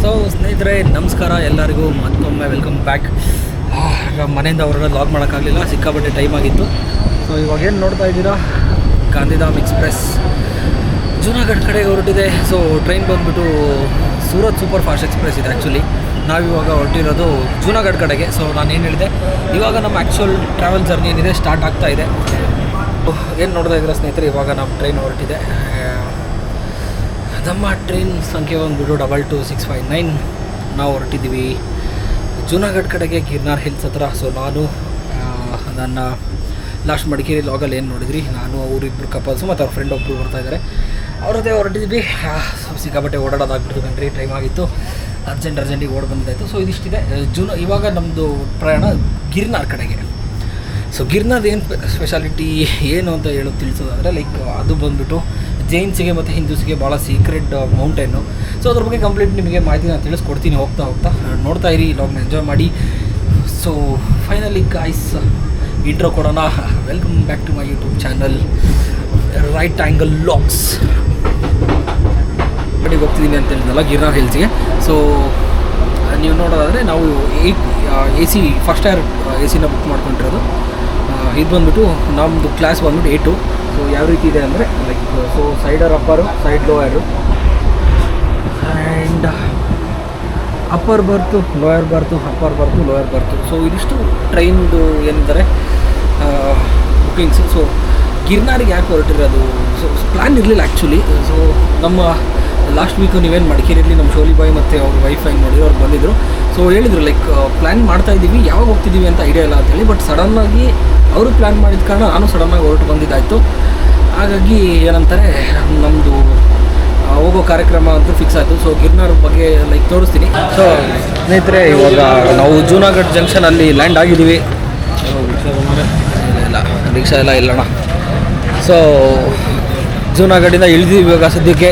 So ಸ್ನೇಹಿತರೆ ನಮಸ್ಕಾರ ಎಲ್ಲರಿಗೂ ಮತ್ತೊಮ್ಮೆ ವೆಲ್ಕಮ್ ಬ್ಯಾಕ್. ಮನೆಯಿಂದ ಹೊರಗಡೆ ಲಾಗ್ ಮಾಡೋಕ್ಕಾಗಲಿಲ್ಲ, ಸಿಕ್ಕಾಪಟ್ಟೆ ಟೈಮ್ ಆಗಿತ್ತು. ಸೊ ಇವಾಗೇನು ನೋಡ್ತಾ ಇದ್ದೀರಾ, ಗಾಂಧಿಧಾಮ್ ಎಕ್ಸ್ಪ್ರೆಸ್ ಜೂನಾಗಢ್ ಕಡೆಗೆ ಹೊರಟಿದೆ. ಸೊ ಟ್ರೈನ್ ಬಂದುಬಿಟ್ಟು ಸೂರತ್ ಸೂಪರ್ ಫಾಸ್ಟ್ ಎಕ್ಸ್ಪ್ರೆಸ್ ಇದೆ. ಆ್ಯಕ್ಚುಲಿ ನಾವಿವಾಗ ಹೊರಟಿರೋದು ಜೂನಾಗಢ್ ಕಡೆಗೆ. ಸೊ ನಾನು ಏನು ಹೇಳಿದೆ, ಇವಾಗ ನಮ್ಮ ಆ್ಯಕ್ಚುಯಲ್ ಟ್ರಾವೆಲ್ ಜರ್ನಿ ಏನಿದೆ ಸ್ಟಾರ್ಟ್ ಆಗ್ತಾ ಇದೆ. ಏನು ನೋಡ್ತಾ ಇದ್ದೀರಾ ಸ್ನೇಹಿತರೆ, ಇವಾಗ ನಮ್ಮ ಟ್ರೈನ್ ಹೊರಟಿದೆ. ನಮ್ಮ ಟ್ರೈನ್ ಸಂಖ್ಯೆ ಬಂದುಬಿಟ್ಟು 22659. ನಾವು ಹೊರಟಿದ್ದೀವಿ ಜೂನಾಗಢ್ ಕಡೆಗೆ, ಗಿರ್ನಾರ್ ಹಿಲ್ಸ್ ಹತ್ರ. ಸೊ ನಾನು ನನ್ನ ಲಾಸ್ಟ್ ಮಡಿಕೇರಿ ಲಾಗಲ್ಲಿ ಏನು ನೋಡಿದ್ರಿ, ನಾನು ಅವರಿಬ್ಬರು ಕಪಲ್ಸು ಮತ್ತು ಅವ್ರ ಫ್ರೆಂಡ್ ಒಬ್ಬರು ಬರ್ತಾಯಿದ್ದಾರೆ, ಅವ್ರದ್ದೇ ಹೊರಟಿದ್ವಿ. ಸಿಕ್ಕಾಪಟ್ಟೆ ಓಡಾಡೋದಾಗ್ಬಿಟ್ಟು ಕಂಡ್ರಿ, ಟೈಮ್ ಆಗಿತ್ತು, ಅರ್ಜೆಂಟಿಗೆ ಓಡಿ ಬಂದಿದ್ದಾಯಿತು. ಸೊ ಇದಿಷ್ಟಿದೆ ಇವಾಗ ನಮ್ಮದು ಪ್ರಯಾಣ ಗಿರ್ನಾರ್ ಕಡೆಗೆ. ಸೊ ಗಿರ್ನಾರ್ ಏನು ಸ್ಪೆಷಾಲಿಟಿ ಏನು ಅಂತ ತಿಳಿಸೋದಾದರೆ, ಲೈಕ್ ಅದು ಬಂದುಬಿಟ್ಟು ಜೈನ್ಸಿಗೆ ಮತ್ತು ಹಿಂದೂಸ್ಗೆ ಭಾಳ ಸೀಕ್ರೆಟ್ ಮೌಂಟೇನು. ಸೊ ಅದ್ರ ಬಗ್ಗೆ ಕಂಪ್ಲೀಟ್ ನಿಮಗೆ ಮಾಹಿತಿ ನಾನು ತಿಳಿಸ್ಕೊಡ್ತೀನಿ ಹೋಗ್ತಾ ನೋಡ್ತಾ ಇರಿ, ಲಾಗ್ನ ಎಂಜಾಯ್ ಮಾಡಿ. ಸೊ ಫೈನಲಿ ಗಾಯ್ಸ್ ಇಂಟ್ರೋ ಕೊಡೋಣ. Welcome back to my YouTube channel right angle logs. ಕಡೆಗೆ ಹೋಗ್ತಿದ್ದೀನಿ ಅಂತ ಹೇಳಿದ್ನಲ್ಲ ಗಿರ್ನಾರ್ ಹಿಲ್ಸ್ಗೆ. ಸೊ ನೀವು ನೋಡೋದಾದರೆ ನಾವು AC first air AC book ಮಾಡ್ಕೊಂಡಿರೋದು. ಇದು ಬಂದುಬಿಟ್ಟು ನಮ್ಮದು ಕ್ಲಾಸ್ ಬಂದುಬಿಟ್ಟು A2. ಸೊ ಯಾವ ರೀತಿ ಇದೆ ಅಂದರೆ, like so side upper, side lower, and upper berth, lower berth, upper berth, lower berth. So ಇದಿಷ್ಟು ಟ್ರೈನ್ದು ಏನಿದ್ದಾರೆ ಬುಕ್ಕಿಂಗ್ಸು. ಸೊ ಗಿರ್ನಾರಿಗೆ ಯಾಕೆ ಹೊರಟಿರೋದು, ಸೊ ಪ್ಲ್ಯಾನ್ ಇರಲಿಲ್ಲ ಆ್ಯಕ್ಚುಲಿ. ಸೊ ನಮ್ಮ ಲಾಸ್ಟ್ ವೀಕು ನೀವೇನು ಮಡಿಕೇರಿಯಲ್ಲಿ ನಮ್ಮ ಶೋಲಿ ಬಾಯ್ ಮತ್ತು ಅವ್ರ ವೈಫ್ ಹೆಂಗೆ ನೋಡಿದ್ರು, ಅವ್ರು ಬಂದಿದ್ದರು. ಸೊ ಹೇಳಿದರು ಲೈಕ್ ಪ್ಲ್ಯಾನ್ ಮಾಡ್ತಾಯಿದ್ದೀವಿ, ಯಾವಾಗ ಹೋಗ್ತಿದ್ದೀವಿ ಅಂತ ಐಡಿಯಾ ಇಲ್ಲ ಅಂತೇಳಿ. ಬಟ್ ಸಡನ್ನಾಗಿ ಅವರು ಪ್ಲ್ಯಾನ್ ಮಾಡಿದ ಕಾರಣ ನಾನು ಸಡನ್ನಾಗಿ ಹೊರಟು ಬಂದಿದ್ದಾಯಿತು. ಹಾಗಾಗಿ ಏನಂತಾರೆ, ನಮ್ಮದು ಹೋಗೋ ಕಾರ್ಯಕ್ರಮ ಅಂತೂ ಫಿಕ್ಸ್ ಆಯಿತು. ಸೊ ಗಿರ್ನಾರ್ ಬಗ್ಗೆ ಲೈಕ್ ತೋರಿಸ್ತೀನಿ. ಸೊ ಸ್ನೇಹಿತರೆ, ಇವಾಗ ನಾವು ಜೂನಾಗಢ್ ಜಂಕ್ಷನಲ್ಲಿ ಲ್ಯಾಂಡ್ ಆಗಿದ್ದೀವಿ. ಇಲ್ಲ ರಿಕ್ಷಾ ಎಲ್ಲ ಇಲ್ಲಣ್ಣ. ಸೊ ಜೂನಾಗಢಿಂದ ಇಳಿದೀವಿ ಇವಾಗ ಸದ್ಯಕ್ಕೆ.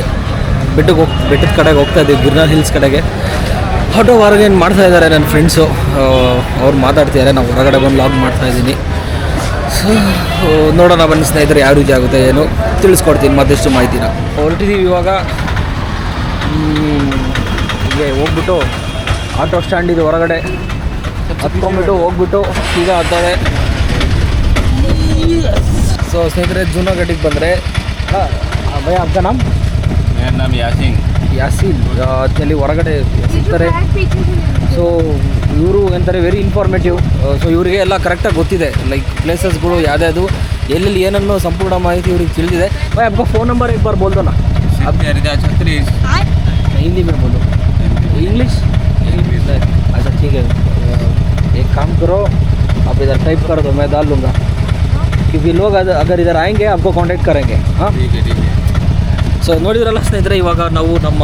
ಬೆಟ್ಟದ ಕಡೆಗೆ ಹೋಗ್ತಾ ಇದ್ದೀವಿ, ಗಿರ್ನಾರ್ ಹಿಲ್ಸ್ ಕಡೆಗೆ. ಆಟೋ ಬಾರ್ಗೇನ್ ಮಾಡ್ತಾ ಇದ್ದಾರೆ ನನ್ನ ಫ್ರೆಂಡ್ಸು, ಅವ್ರು ಮಾತಾಡ್ತಿದ್ದಾರೆ, ನಾವು ಹೊರಗಡೆ ಬಂದು ಲಾಗ್ ಮಾಡ್ತಾಯಿದ್ದೀನಿ. ಸೊ ನೋಡೋಣ ಬನ್ನಿ ಸ್ನೇಹಿತರೆ, ಯಾವ ರೀತಿ ಆಗುತ್ತೆ ಏನು ತಿಳಿಸ್ಕೊಡ್ತೀನಿ ಮತ್ತಷ್ಟು ಮಾಹಿತಿನ. ಹೊರಟಿದ್ದೀವಿ ಇವಾಗ. ಹೀಗೆ ಹೋಗ್ಬಿಟ್ಟು ಆಟೋ ಸ್ಟ್ಯಾಂಡ್ ಇದು ಹೊರಗಡೆ ಹತ್ಕೊಂಡ್ಬಿಟ್ಟು ಹೋಗ್ಬಿಟ್ಟು ಈಗ ಹತ್ತಾರೆ. ಸೊ ಸ್ನೇಹಿತರೆ, ಜೂನಾಗಢಿಗೆ ಬಂದರೆ ಭಯ ಅಪ್ಪ ನಮ್ಮ ಯಾಸೀನ್ ಅಲ್ಲಿ ಹೊರಗಡೆ ಸಿಗ್ತಾರೆ. ಸೊ ಇವರು ಎಂತಾರೆ ವೆರಿ ಇನ್ಫಾರ್ಮೇಟಿವ್. ಸೊ ಇವರಿಗೆ ಎಲ್ಲ ಕರೆಕ್ಟಾಗಿ ಗೊತ್ತಿದೆ, ಲೈಕ್ ಪ್ಲೇಸಸ್ಗಳು ಯಾವ್ದು ಎಲ್ಲೆಲ್ಲಿ ಏನನ್ನೋ ಸಂಪೂರ್ಣ ಮಾಹಿತಿ ಇವ್ರಿಗೆ ತಿಳಿದಿದೆ. भाई आपका फ़ोन नंबर एक बार बोल दो ना. आप हिंदी में बोलो, इंग्लिश? अच्छा ठीक है, एक काम करो, आप इधर टाइप कर दो, मैं डाल लूँगा, क्योंकि लोग अगर इधर आएंगे आपको कांटेक्ट करेंगे. हाँ ठीक है. ಸೊ ನೋಡಿದ್ರಲ್ಲ ಸ್ನೇಹಿತರೆ, ಇವಾಗ ನಾವು ನಮ್ಮ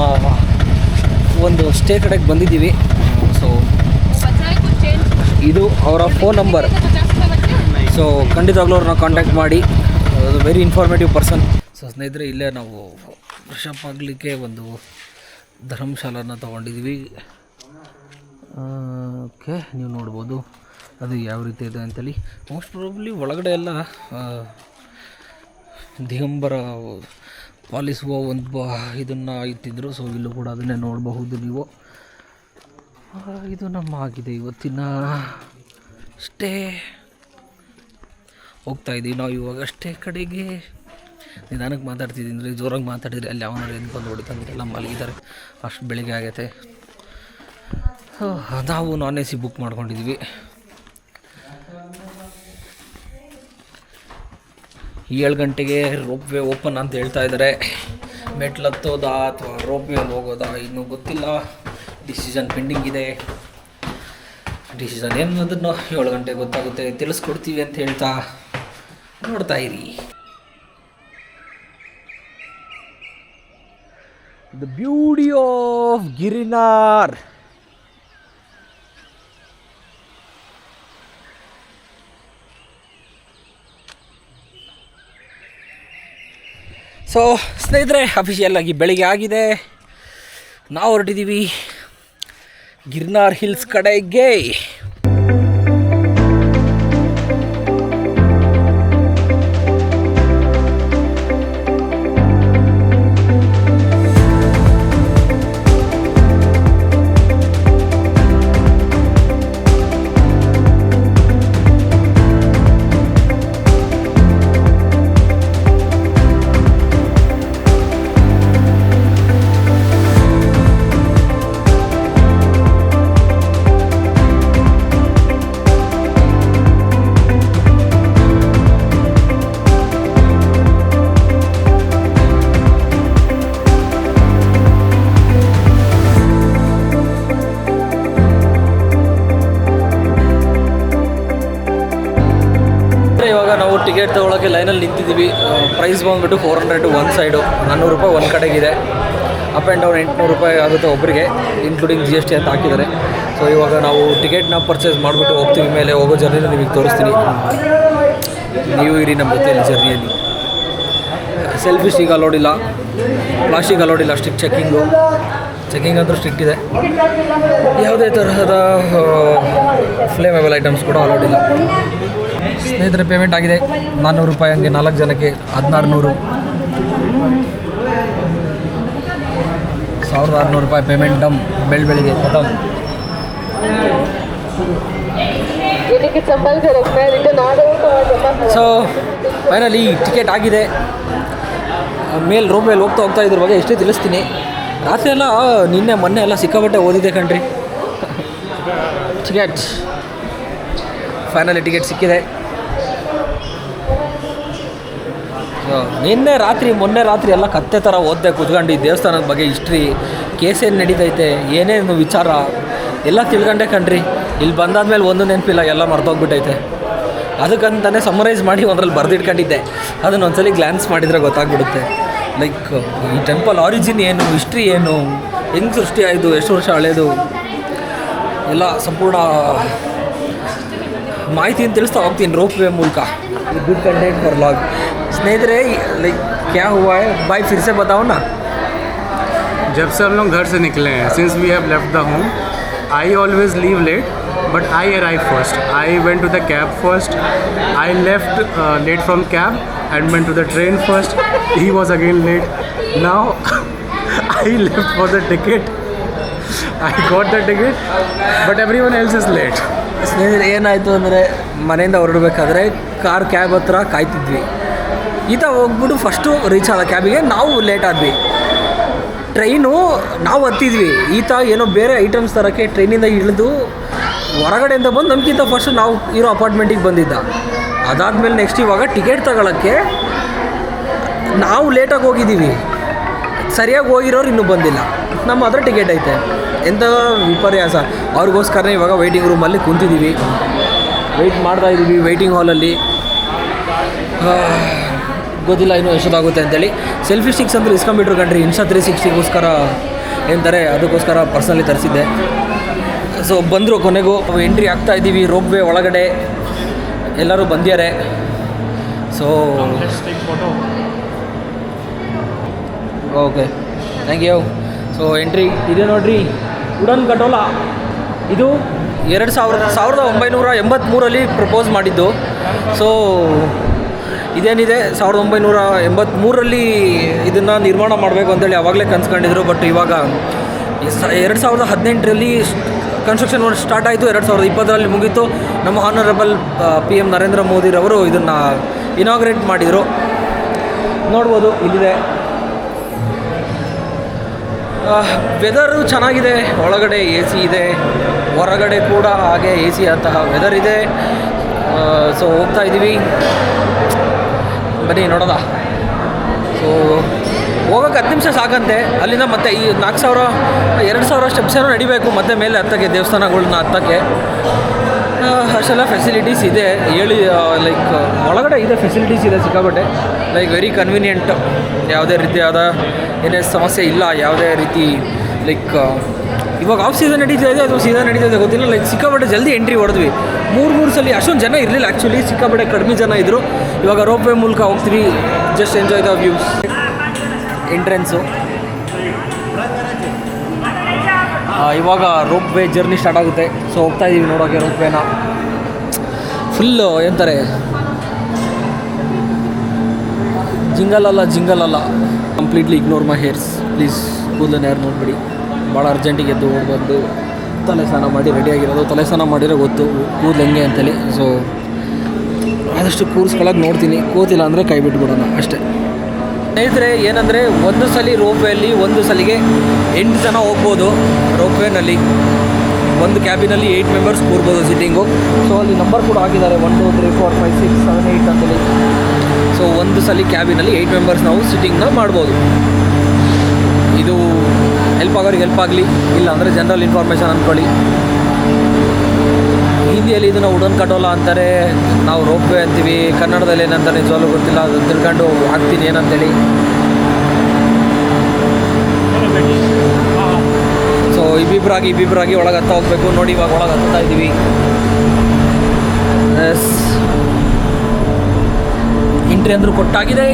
ಒಂದು ಸ್ಟೇ ಕಡೆಗೆ ಬಂದಿದ್ದೀವಿ. ಸೊ ಇದು ಅವರ ಫೋನ್ ನಂಬರ್. ಸೊ ಖಂಡಿತವಾಗ್ಲೂ ಅವ್ರನ್ನ ಕಾಂಟ್ಯಾಕ್ಟ್ ಮಾಡಿ, ವೆರಿ ಇನ್ಫಾರ್ಮೇಟಿವ್ ಪರ್ಸನ್. ಸೊ ಸ್ನೇಹಿತರೆ, ಇಲ್ಲೇ ನಾವು ಫ್ರೆಶಪ್ ಆಗಲಿಕ್ಕೆ ಒಂದು ಧರ್ಮಶಾಲನ ತೊಗೊಂಡಿದ್ದೀವಿ. ಓಕೆ, ನೀವು ನೋಡ್ಬೋದು ಅದು ಯಾವ ರೀತಿ ಇದೆ ಅಂತೇಳಿ. ಮೋಸ್ಟ್ ಪ್ರಾಬಬ್ಲಿ ಒಳಗಡೆ ಎಲ್ಲ ದಿಗಂಬರ ಪಾಲಿಸುವ ಒಂದು ಇದನ್ನು ಇಟ್ಟಿದ್ರು. ಸೊ ಇಲ್ಲೂ ಕೂಡ ಅದನ್ನೇ ನೋಡಬಹುದು ನೀವು. ಇದು ನಮ್ಮ ಆಗಿದೆ ಇವತ್ತಿನ ಸ್ಟೇ. ಹೋಗ್ತಾ ಇದ್ದೀವಿ ನಾವು ಇವಾಗ ಸ್ಟೇ ಕಡೆಗೆ. ನಿಧಾನಕ್ಕೆ ಮಾತಾಡ್ತಿದ್ದೀನಿ, ಜೋರಾಗಿ ಮಾತಾಡಿದರೆ ಅಲ್ಲಿ ಅವನಾರು ಎದ್ಕೊಂಡು ಹೊಡಿತಂದಿರೆಲ್ಲ ಮಲಗಿದ್ದಾರೆ, ಅಷ್ಟು ಬೆಳಿಗ್ಗೆ ಆಗೈತೆ. ನಾವು ನಾನ್ AC ಬುಕ್ ಮಾಡ್ಕೊಂಡಿದ್ದೀವಿ. 7 ಗಂಟೆಗೆ ರೋಪ್ ವೇ ಓಪನ್ ಅಂತ ಹೇಳ್ತಾ ಇದ್ದಾರೆ. ಮೆಟ್ಲು ಹತ್ತೋದಾ ಅಥವಾ ರೋಪ್ ವೇಲ್ಲಿ ಹೋಗೋದಾ ಇನ್ನೂ ಗೊತ್ತಿಲ್ಲ. ಡಿಸಿಷನ್ ಪೆಂಡಿಂಗ್ ಇದೆ. ಡಿಸಿಷನ್ ಏನು ಅದನ್ನು 7 ಗಂಟೆಗೆ ಗೊತ್ತಾಗುತ್ತೆ, ತಿಳಿಸ್ಕೊಡ್ತೀವಿ ಅಂತ ಹೇಳ್ತಾ ನೋಡ್ತಾ ಇರಿ. The beauty of Girnar. So ಸ್ನೇಹಿತರೆ, ಅಫಿಷಿಯಲ್ ಆಗಿ ಬೆಳಿಗ್ಗೆ ಆಗಿದೆ. ನಾವು ಹೊರಟಿದ್ದೀವಿ ಗಿರ್ನಾರ್ ಹಿಲ್ಸ್ ಕಡೆಗೆ. ಟಿಕೆಟ್ ತೊಗೊಳಕ್ಕೆ ಲೈನಲ್ಲಿ ನಿಂತಿದ್ದೀವಿ. ಪ್ರೈಸ್ ಬಂದುಬಿಟ್ಟು 400 ಒಂದು ಸೈಡು, 400 ರೂಪಾಯಿ ಒಂದು ಕಡೆಗಿದೆ. ಅಪ್ ಆ್ಯಂಡ್ ಡೌನ್ 800 ರೂಪಾಯಿ ಆಗುತ್ತೆ ಒಬ್ಬರಿಗೆ, ಇನ್ಕ್ಲೂಡಿಂಗ್ GST ಅಂತ ಹಾಕಿದ್ದಾರೆ. ಸೊ ಇವಾಗ ನಾವು ಟಿಕೆಟ್ನ ಪರ್ಚೇಸ್ ಮಾಡಿಬಿಟ್ಟು ಹೋಗ್ತೀವಿ. ಮೇಲೆ ಹೋಗೋ ಜರ್ನಿನ ನಿಮಗೆ ತೋರಿಸ್ತೀನಿ. ನೀವು ಇರಿ ನಮ್ಮ ಜೊತೆಯಲ್ಲಿ ಜರ್ನಿಯಲ್ಲಿ. ಸೆಲ್ಫಿ ಸ್ಟಿಕ್ ಅಲೋಡಿಲ್ಲ, ಪ್ಲಾಸ್ಟಿಕ್ ಅಲೋಡಿಲ್ಲ, ಚೆಕಿಂಗ್ ಅಂತೂ ಸ್ಟ್ರಿಕ್ಟ್ ಇದೆ. ಯಾವುದೇ ತರಹದ ಫ್ಲೇಮೇಬಲ್ ಐಟಮ್ಸ್ ಕೂಡ ಅಲೋಡಿಲ್ಲ. ಸ್ನೇಹಿತರೆ ಪೇಮೆಂಟ್ ಆಗಿದೆ 400 ರೂಪಾಯಿ, ಹಂಗೆ 4 ಜನಕ್ಕೆ 1600, 1600 ರೂಪಾಯಿ ಪೇಮೆಂಟ್ ಡಮ್. ಬೆಳಿಗ್ಗೆ ಖತಮ್. ಸೊ ಫೈನಲಿ ಟಿಕೆಟ್ ಆಗಿದೆ. ರೋಪ್ ಮೇಲೆ ಹೋಗ್ತಾ ಇದ್ರ ಬಗ್ಗೆ ಎಷ್ಟೇ ತಿಳಿಸ್ತೀನಿ. ರಾತ್ರಿ ಎಲ್ಲ ನಿನ್ನೆ ಮೊನ್ನೆ ಎಲ್ಲ ಸಿಕ್ಕಾಪಟ್ಟೆ ಓದಿದೆ ಕಣ್ರಿ. ಫೈನಲಿ ಟಿಕೆಟ್ ಸಿಕ್ಕಿದೆ. ನಿನ್ನೆ ರಾತ್ರಿ ಮೊನ್ನೆ ರಾತ್ರಿ ಎಲ್ಲ ಕತ್ತೆ ಥರ ಓದ್ದೆ ಕೂತ್ಕೊಂಡು ಈ ದೇವಸ್ಥಾನದ ಬಗ್ಗೆ ಹಿಸ್ಟ್ರಿ, ಕೇಸ್ ಏನು ನಡೀತೈತೆ, ಏನೇನು ವಿಚಾರ ಎಲ್ಲ ತಿಳ್ಕೊಂಡೆ ಕಣ್ರಿ. ಇಲ್ಲಿ ಬಂದಾದ್ಮೇಲೆ ಒಂದು ನೆನಪಿಲ್ಲ, ಎಲ್ಲ ಮರ್ತೋಗ್ಬಿಟ್ಟೈತೆ. ಅದಕ್ಕಂತಲೇ ಸಮರೈಸ್ ಮಾಡಿ ಒಂದ್ರಲ್ಲಿ ಬರೆದಿಟ್ಕೊಂಡಿದ್ದೆ. ಅದನ್ನು ಒಂದ್ಸಲಿ ಗ್ಲ್ಯಾನ್ಸ್ ಮಾಡಿದರೆ ಗೊತ್ತಾಗ್ಬಿಡುತ್ತೆ. ಲೈಕ್ ಈ ಟೆಂಪಲ್ ಆರಿಜಿನ್ ಏನು, ಹಿಸ್ಟ್ರಿ ಏನು, ಹೆಂಗೆ ಸೃಷ್ಟಿ ಆಯಿತು, ಎಷ್ಟು ವರ್ಷ ಹಳೇದು, ಎಲ್ಲ ಸಂಪೂರ್ಣ ಮಾಹಿತಿಯನ್ನು ತಿಳಿಸ್ತಾ ಹೋಗ್ತೀನಿ ರೋಪ್ ವೇ ಮೂಲಕ. Good content for vlog. स्नेहितरे लाइक क्या हुआ है भाई, फिर से बताओ ना. जब से हम लोग घर से निकले हैं, since we have left the home, I always leave late but I arrive first. I went to the cab first. I left late from cab and went to the train first. He was again late. Now I left for the ticket. I got the ticket but everyone else is late. ಸ್ನೇಹಿತರೆ ಏನಾಯಿತು ಅಂದರೆ, ಮನೆಯಿಂದ ಹೊರಡಬೇಕಾದ್ರೆ cab ಹತ್ರ ಕಾಯ್ತಿದ್ವಿ. ಈತ ಹೋಗ್ಬಿಟ್ಟು first reach ಆದ ಕ್ಯಾಬಿಗೆ, ನಾವು late ಆದ್ವಿ. ಟ್ರೈನು ನಾವು ಹತ್ತಿದ್ವಿ, ಈತ ಏನೋ ಬೇರೆ ಐಟಮ್ಸ್ ತರೋಕ್ಕೆ ಟ್ರೈನಿಂದ ಇಳಿದು ಹೊರಗಡೆಯಿಂದ ಬಂದು ನಮಗಿಂತ ಫಸ್ಟ್ ನಾವು ಇರೋ ಅಪಾರ್ಟ್ಮೆಂಟಿಗೆ ಬಂದಿದ್ದ. ಅದಾದಮೇಲೆ ನೆಕ್ಸ್ಟ್ ಇವಾಗ ಟಿಕೆಟ್ ತಗೊಳ್ಳೋಕ್ಕೆ ನಾವು ಲೇಟಾಗಿ ಹೋಗಿದ್ದೀವಿ, ಸರಿಯಾಗಿ ಹೋಗಿರೋರು ಇನ್ನೂ ಬಂದಿಲ್ಲ. ನಮ್ಮ ಹತ್ರ ಟಿಕೆಟ್ ಐತೆ. ಎಂಥ ವಿಪರ್ಯಾಸ. ಅವ್ರಿಗೋಸ್ಕರನೇ ಇವಾಗ ವೆಯ್ಟಿಂಗ್ ರೂಮಲ್ಲಿ ಕುಂತಿದ್ದೀವಿ, ವೆಯ್ಟ್ ಮಾಡ್ತಾಯಿದ್ದೀವಿ ವೆಯ್ಟಿಂಗ್ ಹಾಲಲ್ಲಿ. ಗೊತ್ತಿಲ್ಲ ಇನ್ನೂ ಎಷ್ಟೊತ್ತಾಗುತ್ತೆ ಅಂತೇಳಿ. ಸೆಲ್ಫಿ ಸ್ಟಿಕ್ಸ್ ಅಂದ್ರೆ ಇಸ್ಕೊಂಬಿಟ್ರು ಕಣ್ರಿ. ಇನ್ಸ್ಟಾ 360ಗೋಸ್ಕರ ಏನಂತಾರೆ, ಅದಕ್ಕೋಸ್ಕರ ಪರ್ಸ್ನಲಿ ತರಿಸಿದ್ದೆ. ಸೊ ಬಂದರು, ಕೊನೆಗೂ ಎಂಟ್ರಿ ಆಗ್ತಾಯಿದ್ದೀವಿ ರೋಪ್ ವೇ ಒಳಗಡೆ. ಎಲ್ಲರೂ ಬಂದಿದ್ದಾರೆ. So okay, thank you. So entry ಇದೆ ನೋಡ್ರಿ, ವುಡನ್ ಕಟೋಲಾ. ಇದು 1983 ಪ್ರಪೋಸ್ ಮಾಡಿದ್ದು. ಸೊ ಇದೇನಿದೆ 1983 ಇದನ್ನು ನಿರ್ಮಾಣ ಮಾಡಬೇಕು ಅಂತೇಳಿ ಆವಾಗಲೇ ಕನ್ಸ್ಕೊಂಡಿದ್ರು. ಬಟ್ ಇವಾಗ 2018 ಕನ್ಸ್ಟ್ರಕ್ಷನ್ ಸ್ಟಾರ್ಟ್ ಆಯಿತು, 2020 ಮುಗೀತು. ನಮ್ಮ ಹಾನರಬಲ್ PM ನರೇಂದ್ರ ಮೋದಿರವರು ಇದನ್ನು ಇನಾಗ್ರೇಟ್ ಮಾಡಿದರು. ನೋಡ್ಬೋದು ಇಲ್ಲಿದೆ. ವೆದರು ಚೆನ್ನಾಗಿದೆ, ಒಳಗಡೆ AC ಇದೆ, ಹೊರಗಡೆ ಕೂಡ ಹಾಗೆ AC ಅಂತಹ ವೆದರ್ ಇದೆ. ಸೊ ಹೋಗ್ತಾ ಇದ್ದೀವಿ, ಬನ್ನಿ ನೋಡೋದ. ಸೊ ಹೋಗೋಕ್ಕೆ 10 ನಿಮಿಷ ಸಾಕಂತೆ. ಅಲ್ಲಿಂದ ಮತ್ತೆ ಈ 2,000 ಸ್ಟೆಪ್ಸ್ ಏನೋ ನಡಿಬೇಕು ಮತ್ತೆ ಮೇಲೆ ಹತ್ತಕ್ಕೆ, ದೇವಸ್ಥಾನಗಳನ್ನ ಹತ್ತಕ್ಕೆ. ಅಷ್ಟೆಲ್ಲ ಫೆಸಿಲಿಟೀಸ್ ಇದೆ. ಲೈಕ್ ಒಳಗಡೆ ಇದೆ, ಫೆಸಿಲಿಟೀಸ್ ಇದೆ ಸಿಕ್ಕಾಪಟ್ಟೆ. Like very convenient. ಯಾವುದೇ ರೀತಿಯಾದ ಏನೇ ಸಮಸ್ಯೆ ಇಲ್ಲ. ಯಾವುದೇ ರೀತಿ ಲೈಕ್ ಇವಾಗ ಆಫ್ ಸೀಸನ್ ನಡೀತಾ ಇದೆ ಅಥವಾ ಸೀಸನ್ ನಡೀತಾ ಇದೆ ಗೊತ್ತಿಲ್ಲ. ಲೈಕ್ ಸಿಕ್ಕಾಪಟ್ಟೆ ಜಲ್ದಿ ಎಂಟ್ರಿ ಹೊಡೆದ್ವಿ. 3 ಸಲ ಅಷ್ಟೊಂದು ಜನ ಇರಲಿಲ್ಲ ಆ್ಯಕ್ಚುಲಿ, ಸಿಕ್ಕಾಪಟ್ಟೆ ಕಡಿಮೆ ಜನ ಇದ್ದರು. ಇವಾಗ ರೋಪ್ ವೇ ಮೂಲಕ ಹೋಗ್ತೀವಿ. Just enjoy the views. Entrance ಇವಾಗ ರೋಪ್ ವೇ ಜರ್ನಿ ಸ್ಟಾರ್ಟ್ ಆಗುತ್ತೆ. ಸೊ ಹೋಗ್ತಾ ಇದ್ದೀವಿ ನೋಡೋಕ್ಕೆ ರೋಪ್ ವೇನ. ಫುಲ್ಲು ಏನಂತಾರೆ, ಜಿಂಗಲ್ ಅಲ್ಲ. Completely ignore my hairs please. ಕೂದಲನ್ನ ಯಾರು ನೋಡ್ಬಿಡಿ. ಭಾಳ ಅರ್ಜೆಂಟಿಗೆ ಎದ್ದು ಹೋಗ್ಬಂದು ತಲೆ ಸ್ನಾನ ಮಾಡಿ ರೆಡಿಯಾಗಿರೋದು. ತಲೆ ಸ್ನಾನ ಮಾಡಿರೋ ಗೊತ್ತು ಕೂದಲು ಹೆಂಗೆ ಅಂತೇಳಿ. ಸೊ ಆದಷ್ಟು ಕೂರಿಸ್ಕೊಳ್ಳೋಕೆ ನೋಡ್ತೀನಿ. ಕೂತಿಲ್ಲ ಅಂದರೆ ಕೈ ಬಿಟ್ಬಿಡೋಣ ಅಷ್ಟೇ. ಸ್ನೇಹಿತರೆ ಏನಂದರೆ, ಒಂದು ಸಲ ರೋಪ್ ವೇಯಲ್ಲಿ ಒಂದು ಸಲಿಗೆ 8 ಜನ ಹೋಗ್ಬೋದು. ರೋಪ್ ವೇನಲ್ಲಿ ಒಂದು ಕ್ಯಾಬಿನಲ್ಲಿ 8 ಮೆಂಬರ್ಸ್ ಕೂರ್ಬೋದು ಸಿಟ್ಟಿಂಗು. ಸೊ ಅಲ್ಲಿ ನಂಬರ್ ಕೂಡ ಹಾಕಿದ್ದಾರೆ 1 2 3 4 5 6 7 8 ಅಂತೇಳಿ. ಸೊ ಒಂದು ಸಲ ಕ್ಯಾಬಿನಲ್ಲಿ 8 ಮೆಂಬರ್ಸ್ ನಾವು ಸಿಟ್ಟಿಂಗ್ನ ಮಾಡ್ಬೋದು. ಇದು ಹೆಲ್ಪ್ ಆಗೋರಿಗೆ ಹೆಲ್ಪ್ ಆಗಲಿ, ಇಲ್ಲ ಅಂದರೆ ಜನರಲ್ ಇನ್ಫಾರ್ಮೇಷನ್ ಅಂದ್ಕೊಳ್ಳಿ. ಈ ಹಿಂದಿಯಲ್ಲಿ ಇದನ್ನು ಉಡನ್ ಕಟೋಲ ಅಂತಾರೆ, ನಾವು ರೋಪ್ವೇ ಅಂತೀವಿ. ಕನ್ನಡದಲ್ಲಿ ಏನಂತ ನಿಜವಾಗ್ಲೂ ಗೊತ್ತಿಲ್ಲ, ಅದು ತಿಳ್ಕೊಂಡು ಹಾಕ್ತೀನಿ ಏನಂತೇಳಿ. ಸೊ ಇಬ್ಬಿಬ್ಬರಾಗಿ ಒಳಗೆ ಹತ್ತ ಹೋಗ್ಬೇಕು. ನೋಡಿ ಇವಾಗ ಒಳಗೆ ಹತ್ತಾ ಇದ್ದೀವಿ. ಎಸ್, ಎಂಟ್ರಿ ಅಂದರೂ ಕೊಟ್ಟಾಗಿದೆ.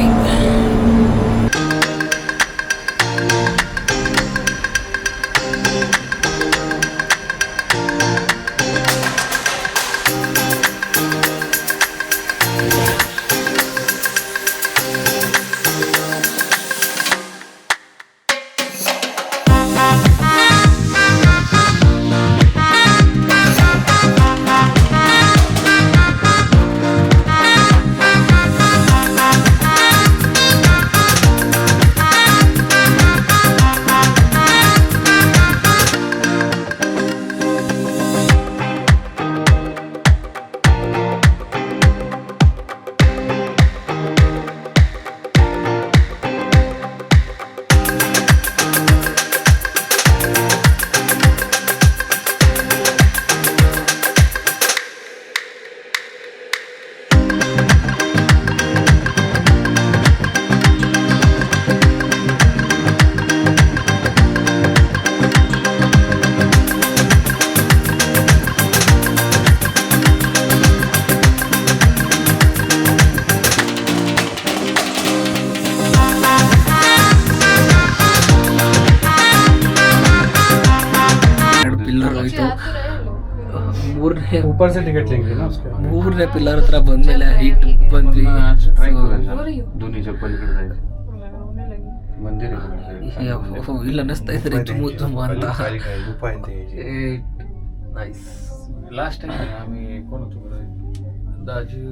ऊपर से टिकट लेंगे ना उसके बाद. ಮೂರನೇ ಪಿಲ್ಲರ್ ಹತ್ರ ಬಂದ್ಮೇಲೆ ಹೈಟ್ ಬಂದ್ವಿ. दोनों चप्पल निकल रहे थे. मंदिर ಇಲ್ಲ ಅನ್ನಿಸ್ತಾ ಇದ್ರೆ ಜುಮ್ಮು ಅಂತ. ನೈಸ್. लास्ट टाइम आम्ही कोण होतो बरं? दाजी